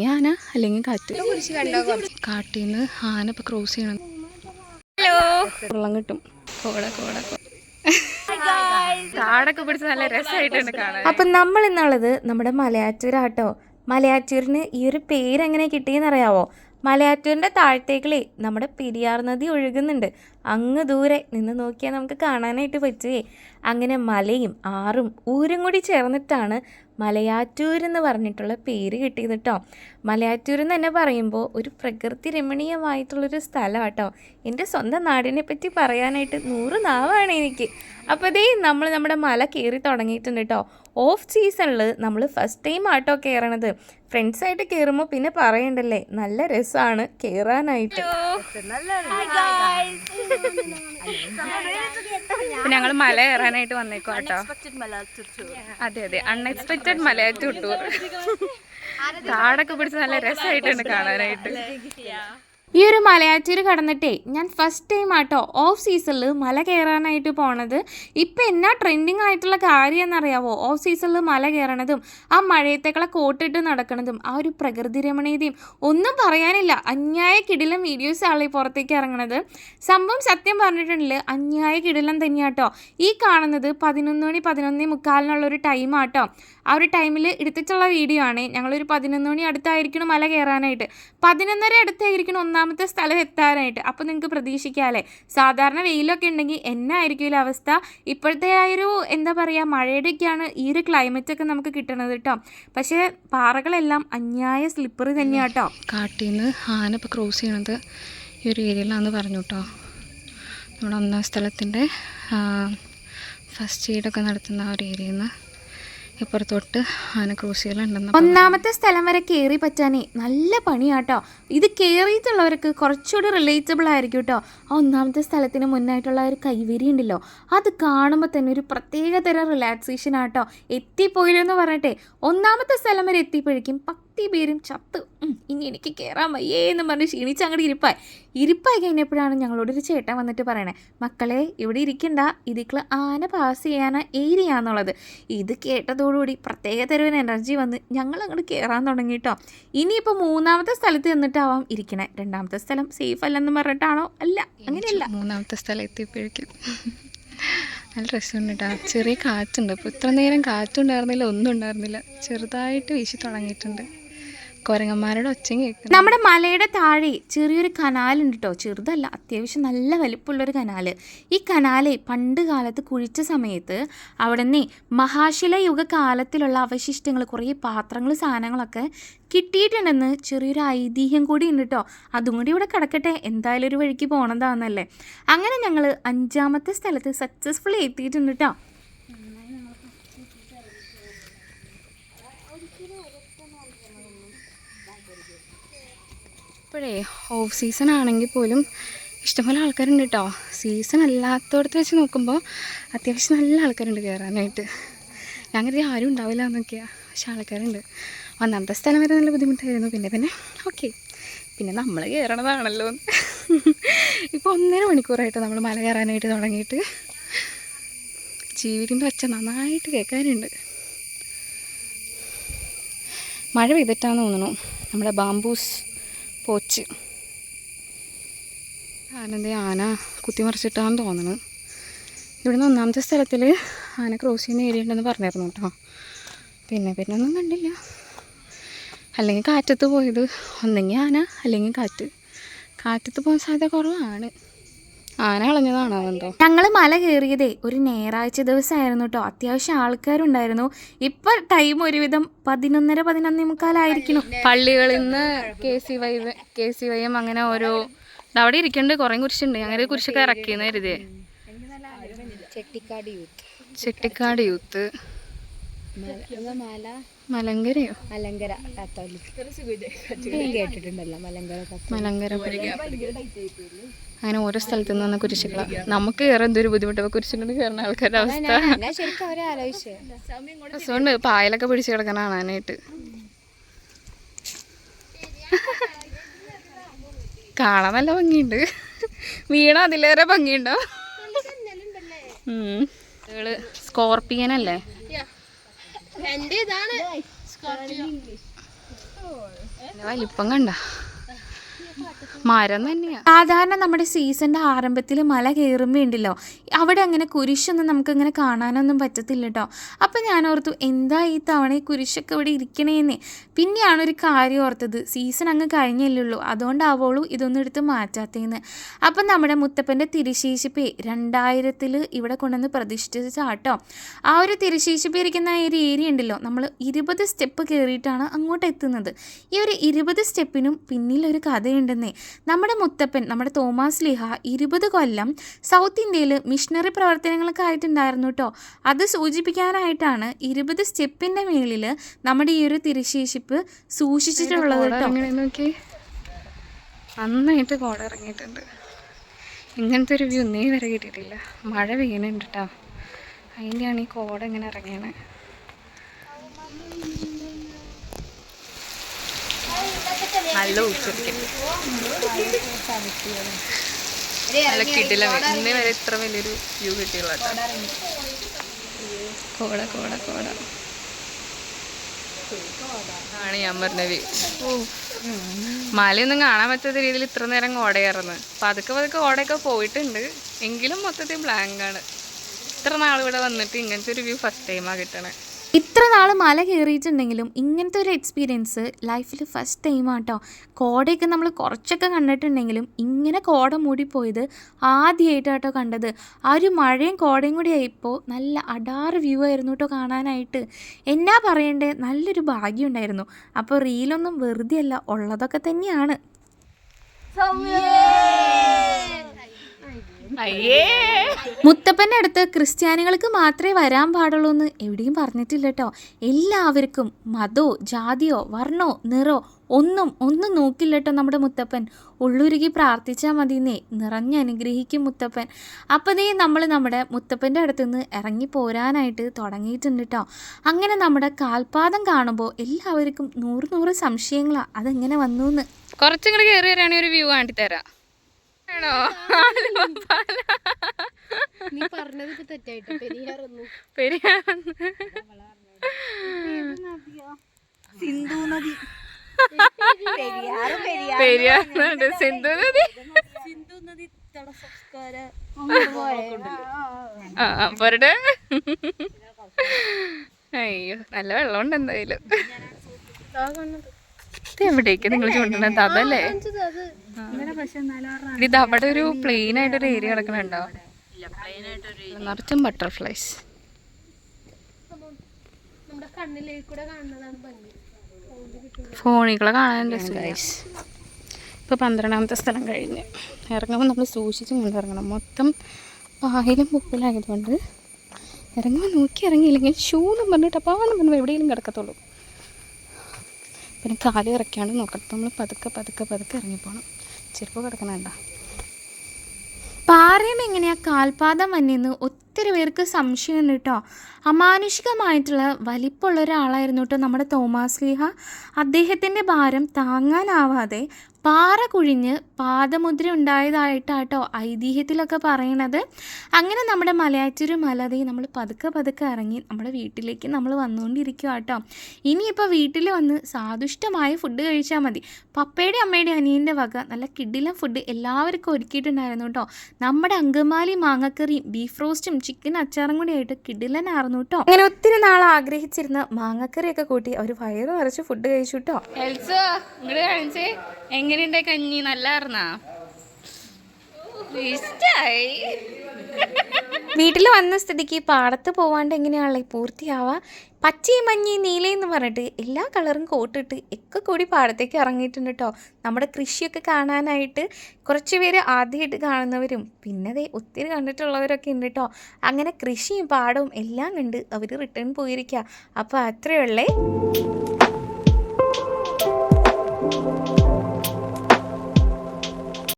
ആന അല്ലെങ്കിൽ കാറ്റ്. കാട്ടിൽ നിന്ന് ആന ഇപ്പൊ ക്രോസ് ചെയ്യണം. വെള്ളം കിട്ടും. കാടൊക്കെ പിടിച്ച് നല്ല രസമായിട്ടുണ്ട് കാണാൻ. അപ്പൊ നമ്മൾ ഇന്നുള്ളത് നമ്മുടെ മലയാറ്റൂരാട്ടോ. മലയാറ്റൂരിന് ഈ ഒരു പേര് എങ്ങനെ കിട്ടിയെന്നറിയാവോ? മലയാറ്റൂരിന്റെ താഴത്തേക്കിലേ നമ്മുടെ പെരിയാർ നദി ഒഴുകുന്നുണ്ട്. അങ്ങ് ദൂരെ നിന്ന് നോക്കിയാൽ നമുക്ക് കാണാനായിട്ട് പറ്റുകയെ. അങ്ങനെ മലയും ആറും ഊരും കൂടി ചേർന്നിട്ടാണ് മലയാറ്റൂർ എന്ന് പറഞ്ഞിട്ടുള്ള പേര് കിട്ടിയത് കേട്ടോ. മലയാറ്റൂർ എന്ന് തന്നെ പറയുമ്പോൾ ഒരു പ്രകൃതി രമണീയമായിട്ടുള്ളൊരു സ്ഥലം കേട്ടോ. എൻ്റെ സ്വന്തം നാടിനെ പറ്റി പറയാനായിട്ട് 100 നാവാണ് എനിക്ക്. അപ്പോൾ ഇതേ നമ്മൾ നമ്മുടെ മല കയറി തുടങ്ങിയിട്ടുണ്ട് കേട്ടോ. ഓഫ് സീസണിൽ നമ്മൾ ഫസ്റ്റ് ടൈം ആട്ടോ കയറണത്. ഫ്രണ്ട്സായിട്ട് കയറുമ്പോൾ പിന്നെ പറയണ്ടല്ലേ, നല്ല രസമാണ് കയറാനായിട്ട്. ഞങ്ങൾ മല കയറാനായിട്ട് വന്നേക്കോ കേട്ടോ. അതെ അൺഎക്സ്പെക്റ്റഡ് മലയാറ്റൂർ ടൂർ. കാടൊക്കെ പിടിച്ച് നല്ല രസമായിട്ടുണ്ട് കാണാനായിട്ട്. ഈ ഒരു മലയാറ്റൂർ കടന്നിട്ടേ ഞാൻ ഫസ്റ്റ് ടൈം ആട്ടോ ഓഫ് സീസണിൽ മല കയറാനായിട്ട് പോണത്. ഇപ്പം എന്നാ ട്രെൻഡിങ് ആയിട്ടുള്ള കാര്യം എന്നറിയാവോ? ഓഫ് സീസണിൽ മല കയറണതും ആ മഴയത്തേക്കുള്ള കോട്ടിട്ട് നടക്കണതും ആ ഒരു പ്രകൃതി രമണീയതയും ഒന്നും പറയാനില്ല. അന്യായ കിടിലം വീഡിയോസ് ആളെ പുറത്തേക്ക് ഇറങ്ങണത്. സംഭവം സത്യം പറഞ്ഞിട്ടുണ്ടെങ്കിൽ അന്യായ കിടിലം തന്നെയാട്ടോ. ഈ കാണുന്നത് 11 മണി 11:45 ടൈം ആട്ടോ. ആ ഒരു ടൈമിൽ എടുത്തിട്ടുള്ള വീഡിയോ ആണ്. ഞങ്ങളൊരു 11 മണി അടുത്തായിരിക്കണം മല കയറാനായിട്ട്. 11:30 അടുത്തായിരിക്കണം ഒന്നാമത്തെ സ്ഥലം എത്താനായിട്ട്. അപ്പോൾ നിങ്ങൾക്ക് പ്രതീക്ഷിക്കാമല്ലേ, സാധാരണ വെയിലൊക്കെ ഉണ്ടെങ്കിൽ എന്നായിരിക്കും അവസ്ഥ. ഇപ്പോഴത്തെ ആ ഒരു എന്താ പറയുക, മഴയുടെയൊക്കെയാണ് ഈ ഒരു ക്ലൈമറ്റൊക്കെ നമുക്ക് കിട്ടണത് കേട്ടോ. പക്ഷേ പാറകളെല്ലാം അന്യായ സ്ലിപ്പറി തന്നെയാണ് കേട്ടോ. കാട്ടിൽ നിന്ന് ആന ഇപ്പോൾ ക്രോസ് ചെയ്യണത് ഈ ഒരു ഏരിയയിലാണെന്ന് പറഞ്ഞു കേട്ടോ. നമ്മുടെ ഒന്നാം സ്ഥലത്തിൻ്റെ ഫസ്റ്റ് എയ്ഡൊക്കെ നടത്തുന്ന ആ ഒരു ഏരിയയിൽ നിന്ന് ഇപ്പുറത്തോട്ട് ആന ക്രോസ് ചെയ്യലുണ്ടെന്ന്. ഒന്നാമത്തെ സ്ഥലം വരെ കയറി പറ്റാനേ നല്ല പണിയാട്ടോ. ഇത് കയറിയിട്ടുള്ളവർക്ക് കുറച്ചുകൂടി റിലേറ്റബിൾ ആയിരിക്കും കേട്ടോ. ആ ഒന്നാമത്തെ സ്ഥലത്തിന് മുന്നായിട്ടുള്ള ഒരു കൈവരി ഉണ്ടല്ലോ, അത് കാണുമ്പോൾ തന്നെ ഒരു പ്രത്യേക തരം റിലാക്സേഷൻ ആട്ടോ. എത്തിപ്പോയില്ലെന്ന് പറഞ്ഞിട്ടേ ഒന്നാമത്തെ സ്ഥലം വരെ എത്തിപ്പോഴേക്കും 10 പേരും ചത്ത് ഇനി എനിക്ക് കയറാൻ വയ്യേ എന്ന് പറഞ്ഞ് ക്ഷീണിച്ച് അങ്ങോട്ട് ഇരിപ്പായി കഴിഞ്ഞപ്പോഴാണ് ഞങ്ങളോടൊരു ചേട്ടൻ വന്നിട്ട് പറയണേ, മക്കളെ ഇവിടെ ഇരിക്കണ്ട, ഇതിൽ ആന പാസ് ചെയ്യാൻ ഏരിയ എന്നുള്ളത്. ഇത് കേട്ടതോടുകൂടി പ്രത്യേക തരം എനർജി വന്ന് ഞങ്ങൾ അങ്ങോട്ട് കയറാൻ തുടങ്ങി കേട്ടോ. ഇനിയിപ്പോൾ 3ാമത്തെ സ്ഥലത്ത് ചെന്നിട്ടാവാം ഇരിക്കണേ. 2ാമത്തെ സ്ഥലം സേഫ് അല്ലെന്ന് പറഞ്ഞിട്ടാണോ? അല്ല, അങ്ങനെയല്ല. 3ാമത്തെ സ്ഥലം എത്തിയപ്പോഴേക്കും നല്ല രസമുണ്ട് കേട്ടോ. ചെറിയ കാറ്റുണ്ട്. ഇപ്പോൾ ഇത്ര നേരം കാറ്റുണ്ടായിരുന്നില്ല, ഒന്നും ഉണ്ടായിരുന്നില്ല. ചെറുതായിട്ട് വീശി തുടങ്ങിയിട്ടുണ്ട്. കുരങ്ങന്മാരുടെ ഒച്ചയും കേൾക്കും. നമ്മുടെ മലയുടെ താഴെ ചെറിയൊരു കനാലുണ്ട് കേട്ടോ. ചെറുതല്ല, അത്യാവശ്യം നല്ല വലിപ്പമുള്ളൊരു കനാല്. ഈ കനാലെ പണ്ട് കാലത്ത് കുഴിച്ച സമയത്ത് അവിടെ നിന്ന് മഹാശില യുഗ കാലത്തിലുള്ള അവശിഷ്ടങ്ങൾ, കുറേ പാത്രങ്ങൾ, സാധനങ്ങളൊക്കെ കിട്ടിയിട്ടുണ്ടെന്ന് ചെറിയൊരു ഐതിഹ്യം കൂടി ഉണ്ട് കേട്ടോ. അതും കൂടി ഇവിടെ കിടക്കട്ടെ, എന്തായാലും ഒരു വഴിക്ക് പോകണതാണെന്നല്ലേ. അങ്ങനെ ഞങ്ങൾ 5ാമത്തെ സ്ഥലത്ത് സക്സസ്ഫുള്ളി എത്തിയിട്ടുണ്ട് കേട്ടോ. ഇപ്പോഴേ ഓഫ് സീസൺ ആണെങ്കിൽ പോലും ഇഷ്ടംപോലെ ആൾക്കാരുണ്ട് കേട്ടോ. സീസൺ അല്ലാത്തടത്ത് വെച്ച് നോക്കുമ്പോൾ അത്യാവശ്യം നല്ല ആൾക്കാരുണ്ട് കയറാനായിട്ട്. ഞങ്ങൾക്ക് ആരും ഉണ്ടാവില്ല എന്നൊക്കെയാണ്, പക്ഷെ ആൾക്കാരുണ്ട്. 1ാമത്തെ സ്ഥലം വരെ നല്ല ബുദ്ധിമുട്ടായിരുന്നു. പിന്നെ ഓക്കെ, പിന്നെ നമ്മൾ കയറണതാണല്ലോ. ഇപ്പോൾ 1.5 മണിക്കൂറായിട്ട് നമ്മൾ മല കയറാനായിട്ട് തുടങ്ങിയിട്ട്. ജീവിതത്തിൻ്റെ ഒച്ച നന്നായിട്ട് കേൾക്കാനുണ്ട്. മഴ പെയ്തിട്ടാന്ന് തോന്നുന്നു നമ്മുടെ ബാംബൂസ് പോച്ച്. ആന കുത്തിമറിച്ചിട്ടാന്ന് തോന്നുന്നു. ഇവിടുന്ന് 1ാമത്തെ സ്ഥലത്തിൽ ആന ക്രോസ് ചെയ്യുന്ന ഏരിയ ഉണ്ടെന്ന് പറഞ്ഞിരുന്നു കേട്ടോ. പിന്നെ ഒന്നും കണ്ടില്ല. അല്ലെങ്കിൽ കാറ്റത്ത് പോയത്. ഒന്നെങ്കിൽ ആന അല്ലെങ്കിൽ കാറ്റത്ത് പോകാൻ സാധ്യത കുറവാണ്. ആന കളഞ്ഞതാണോ എന്തോ. ഞങ്ങൾ മല കയറിയതേ ഒരു ഞായറാഴ്ച ദിവസമായിരുന്നു കേട്ടോ. അത്യാവശ്യം ആൾക്കാരുണ്ടായിരുന്നു. ഇപ്പം ടൈം ഒരുവിധം 11:30 11:45 ആയിരിക്കണം. പള്ളികളിൽ നിന്ന് KCYM അങ്ങനെ ഓരോ അവിടെ ഇരിക്കുന്നുണ്ട്. കുറേ കുരിശുണ്ട്. അങ്ങനെ കുരിശൊക്കെ ഇറക്കിയെന്ന് കരുതേ. ചെട്ടിക്കാട് യൂത്ത്, മലങ്കരയോ മലങ്കര അങ്ങനെ ഓരോ സ്ഥലത്തു നിന്ന് വന്ന കുരിശുകളാണ്. നമുക്ക് കയറാൻ എന്തൊരു ബുദ്ധിമുട്ട്. കുരിശിലൊന്നും കയറുന്ന ആൾക്കാരുടെ അവസ്ഥ. രസമുണ്ട്. പായലൊക്കെ പിടിച്ച് കിടക്കാൻ കാണാനായിട്ട്. കാണാൻ നല്ല ഭംഗിയുണ്ട്. വീണ അതിലേറെ ഭംഗിയുണ്ടോ? സ്കോർപ്പിയൻ അല്ലേ? വലിപ്പം കണ്ട മരം തന്നെയാ. സാധാരണ നമ്മുടെ സീസണിൻ്റെ ആരംഭത്തിൽ മല കയറുമ്പോൾ ഉണ്ടല്ലോ, അവിടെ അങ്ങനെ കുരിശൊന്നും നമുക്കിങ്ങനെ കാണാനൊന്നും പറ്റത്തില്ല കേട്ടോ. അപ്പം ഞാൻ ഓർത്തു എന്താ ഈ തവണ ഈ കുരിശൊക്കെ ഇവിടെ ഇരിക്കണേന്നേ. പിന്നെയാണ് ഒരു കാര്യം ഓർത്തത്, സീസൺ അങ്ങ് കഴിഞ്ഞല്ലേ ഉള്ളൂ, അതുകൊണ്ടാവുള്ളൂ ഇതൊന്നും എടുത്ത് മാറ്റാത്തേന്ന്. അപ്പം നമ്മുടെ മുത്തപ്പൻ്റെ തിരുശേഷിപ്പ് 2000 ഇവിടെ കൊണ്ടുവന്ന് പ്രതിഷ്ഠിച്ചാട്ടോ. ആ ഒരു തിരുശേഷിപ്പ് ഇരിക്കുന്ന ഒരു ഏരിയ ഉണ്ടല്ലോ, നമ്മൾ 20 സ്റ്റെപ്പ് കയറിയിട്ടാണ് അങ്ങോട്ട് എത്തുന്നത്. ഈ ഒരു 20 സ്റ്റെപ്പിനും പിന്നിലൊരു കഥയുണ്ടെന്നേ. നമ്മുടെ മുത്തപ്പൻ, നമ്മുടെ തോമാസ് ലീഹ 20 കൊല്ലം സൗത്ത് ഇന്ത്യയിൽ മിഷണറി പ്രവർത്തനങ്ങളൊക്കെ ആയിട്ടുണ്ടായിരുന്നു കേട്ടോ. അത് സൂചിപ്പിക്കാനായിട്ടാണ് 20 സ്റ്റെപ്പിൻ്റെ മേളിൽ നമ്മുടെ ഈ ഒരു തിരുശേഷിപ്പ് സൂക്ഷിച്ചിട്ടുള്ളത് കേട്ടോ. നന്നായിട്ട് കോട ഇറങ്ങിയിട്ടുണ്ട്. ഇങ്ങനത്തെ ഒരു വ്യൂ ഒന്നേ വരെ കിട്ടിയിട്ടില്ല. മഴ പെയ്യുന്നുണ്ട് കേട്ടോ, അതിൻ്റെയാണ് ഈ കോട ഇങ്ങനെ ഇറങ്ങിയത്. നല്ല ഉച്ചരിക്കും, നല്ല കിടില. ഇന്നേ വരെ ഇത്ര വലിയൊരു വ്യൂ കിട്ടിയുള്ള കോട കോട കോട ആണ് ഞാൻ പറഞ്ഞ വ്യൂ. മലയൊന്നും കാണാൻ പറ്റാത്ത രീതിയിൽ ഇത്ര നേരം കോട കയറുന്നത്. പതുക്കെ പതുക്കെ കോടയൊക്കെ പോയിട്ടുണ്ട്, എങ്കിലും മൊത്തത്തിൽ ബ്ലാങ്കാണ്. ഇത്ര നാളിവിടെ വന്നിട്ട് ഇങ്ങനത്തെ ഒരു വ്യൂ ഫസ്റ്റ് ടൈമാണ് കിട്ടണേ. ഇത്ര നാൾ മല കയറിയിട്ടുണ്ടെങ്കിലും ഇങ്ങനത്തെ ഒരു എക്സ്പീരിയൻസ് ലൈഫിൽ ഫസ്റ്റ് ടൈമാട്ടോ. കോടയൊക്കെ നമ്മൾ കുറച്ചൊക്കെ കണ്ടിട്ടുണ്ടെങ്കിലും ഇങ്ങനെ കോട മൂടിപ്പോയത് ആദ്യമായിട്ടാട്ടോ കണ്ടത്. ആ ഒരു മഴയും കോടയും കൂടി ആയിപ്പോൾ നല്ല അടാറ് വ്യൂ ആയിരുന്നു കേട്ടോ കാണാനായിട്ട്. എന്നാ പറയണ്ടേ, നല്ലൊരു ഭാഗ്യം ഉണ്ടായിരുന്നു. അപ്പോൾ റീലൊന്നും വെറുതെ അല്ല, ഉള്ളതൊക്കെ തന്നെയാണ്. മുത്തപ്പൻ്റെ അടുത്ത് ക്രിസ്ത്യാനികൾക്ക് മാത്രമേ വരാൻ പാടുള്ളൂ എന്ന് എവിടെയും പറഞ്ഞിട്ടില്ല കേട്ടോ. എല്ലാവർക്കും മതമോ ജാതിയോ വർണ്ണോ നിറോ ഒന്നും നോക്കില്ല കേട്ടോ നമ്മുടെ മുത്തപ്പൻ. ഉള്ളുരുകി പ്രാർത്ഥിച്ചാൽ മതിയെന്നേ, നിറഞ്ഞ് അനുഗ്രഹിക്കും മുത്തപ്പൻ. അപ്പോൾ നമ്മൾ നമ്മുടെ മുത്തപ്പൻ്റെ അടുത്തുനിന്ന് ഇറങ്ങി പോരാനായിട്ട് തുടങ്ങിയിട്ടുണ്ട് കേട്ടോ. അങ്ങനെ നമ്മുടെ കാൽപാദം കാണുമ്പോൾ എല്ലാവർക്കും 100 സംശയങ്ങളാണ്, അതെങ്ങനെ വന്നു എന്ന്. കുറച്ചിങ്ങോട്ട് കയറി വരികയാണെങ്കിൽ ഒരു വ്യൂ കാണിത്തരാം. ആണോ? നീ പറഞ്ഞത് തെറ്റായിട്ട് സിന്ധു നദി. പെരിയാറുണ്ട്, സിന്ധു നദി. പോരട്ടെ. അയ്യോ, നല്ല വെള്ളമുണ്ട് എന്തായാലും. ഇത് എവിടേക്ക് നിങ്ങൾ ചൂണ്ടുന്നത്? അതല്ലേ, ഇത് അവിടെ ഒരു പ്ലെയിൻ ആയിട്ടൊരു ഏരിയ കിടക്കണുണ്ടോ, നിറച്ചും ബട്ടർഫ്ലൈസ്. ഫോണിൽ കൂടെ കാണാൻ രസം. ഇപ്പോൾ 12ാമത്തെ സ്ഥലം കഴിഞ്ഞ് ഇറങ്ങുമ്പോൾ നമ്മൾ സൂക്ഷിച്ചും കൊണ്ട് ഇറങ്ങണം. മൊത്തം പായലും പൂക്കലായതുകൊണ്ട് ഇറങ്ങുമ്പോൾ നോക്കി ഇറങ്ങിയില്ലെങ്കിൽ ഷൂ എന്ന് പറഞ്ഞിട്ട് അപ്പാന്ന് പറഞ്ഞാൽ എവിടെയെങ്കിലും കിടക്കത്തുള്ളൂ. പിന്നെ കാല് ഇറക്കാണ്ട് നോക്കണം. നമ്മൾ പതുക്കെ ഇറങ്ങിപ്പോണം. ചെരുപ്പ് കിടക്കണണ്ട. പാറയും എങ്ങനെയാ കാൽപാദം വന്നെന്ന് ഒത്തിരി പേർക്ക് സംശയമുണ്ട് കേട്ടോ. അമാനുഷികമായിട്ടുള്ള വലിപ്പമുള്ള ഒരാളായിരുന്നു കേട്ടോ നമ്മുടെ തോമാസ് ലീഹ. അദ്ദേഹത്തിൻ്റെ ഭാരം താങ്ങാനാവാതെ പാറ കുഴിഞ്ഞ് പാദമുദ്ര ഉണ്ടായതായിട്ടാട്ടോ ഐതിഹ്യത്തിലൊക്കെ പറയണത്. അങ്ങനെ നമ്മുടെ മലയാറ്റൂർ മലതേ നമ്മൾ പതുക്കെ ഇറങ്ങി നമ്മുടെ വീട്ടിലേക്ക് നമ്മൾ വന്നുകൊണ്ടിരിക്കുക കേട്ടോ. ഇനിയിപ്പോൾ വീട്ടിൽ വന്ന് സാദുഷ്ടമായ ഫുഡ് കഴിച്ചാൽ മതി. പപ്പയുടെ അമ്മയുടെ അനിയൻ്റെ വക നല്ല കിടിലം ഫുഡ് എല്ലാവർക്കും ഒരുക്കിയിട്ടുണ്ടായിരുന്നു കേട്ടോ. നമ്മുടെ അങ്കമാലി മാങ്ങക്കറിയും ബീഫ് റോസ്റ്റും ചിക്കൻ അച്ചാറും കൂടി ആയിട്ട് കിടിലനായിരുന്നു കേട്ടോ. അങ്ങനെ ഒത്തിരി നാൾ ആഗ്രഹിച്ചിരുന്ന മാങ്ങക്കറിയൊക്കെ കൂട്ടി അവർ വയറ് നിറച്ച് ഫുഡ് കഴിച്ചു കേട്ടോ. എങ്ങനെയുണ്ടായി കഞ്ഞി? നല്ലായിരുന്നാ? വീട്ടിൽ വന്ന സ്ഥിതിക്ക് പാടത്ത് പോവാണ്ട് എങ്ങനെയാണല്ലേ പൂർത്തിയാവുക. പച്ചയും മഞ്ഞയും നീലയെന്ന് പറഞ്ഞിട്ട് എല്ലാ കളറും കോട്ടിട്ട് ഒക്കെ കൂടി പാടത്തേക്ക് ഇറങ്ങിയിട്ടുണ്ട് കേട്ടോ. നമ്മുടെ കൃഷിയൊക്കെ കാണാനായിട്ട് കുറച്ച് പേര് ആദ്യമായിട്ട് കാണുന്നവരും പിന്നെ ഒത്തിരി കണ്ടിട്ടുള്ളവരൊക്കെ ഉണ്ട് കേട്ടോ. അങ്ങനെ കൃഷിയും പാടവും എല്ലാം കണ്ട് അവർ റിട്ടേൺ പോയിരിക്കുക. അപ്പോൾ അത്രയേ ഉള്ളേ.